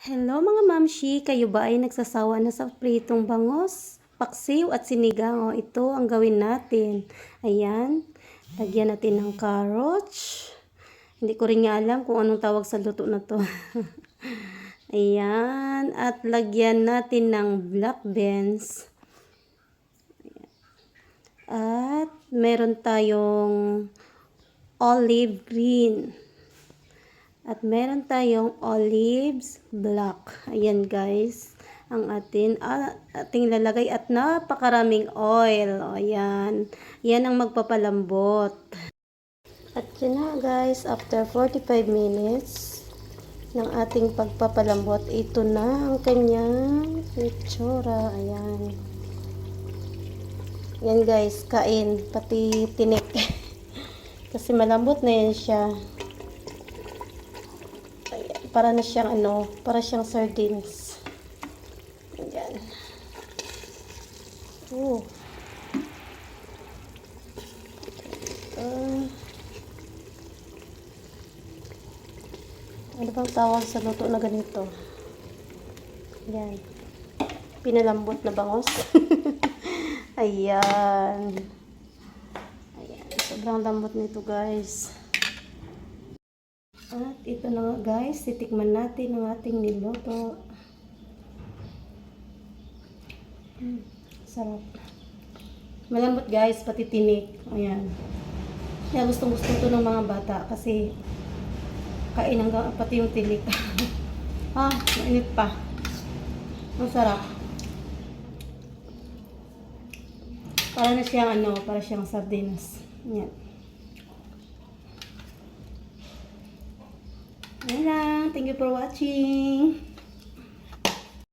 Hello mga mamshi, kayo ba ay nagsasawa na sa pritong bangos, paksiw at sinigang? O, ito ang gawin natin. Ayan, lagyan natin ng carrots. Hindi ko rin nga alam kung anong tawag sa luto na to. Ayan, at lagyan natin ng black beans. At meron tayong olive green. At meron tayong olives black. Ayan guys, ang ating lalagay at napakaraming oil. O, ayan. Yan ang magpapalambot. At yun na guys, after 45 minutes ng ating pagpapalambot, ito na ang kanyang itsura. Ayan. Yan guys, kain, pati tinik. Kasi malambot na yan siya. Para na siyang para siyang sardines. Ayan. Oh. Ano bang tawag sa luto na ganito? Ayan. Pinalambot na bangos. Ayan. Ayan. Sobrang lambot nito guys. At ito na nga guys, titikman natin ang ating niluto. Sarap. Malambot guys, pati tinik. Ayan. Kaya gustong gusto ito ng mga bata kasi kain hanggang pati yung tinik. Mainit pa. Ang sarap. Para na siyang para siyang sardinas. Ayan. Ayan lang. Thank you for watching.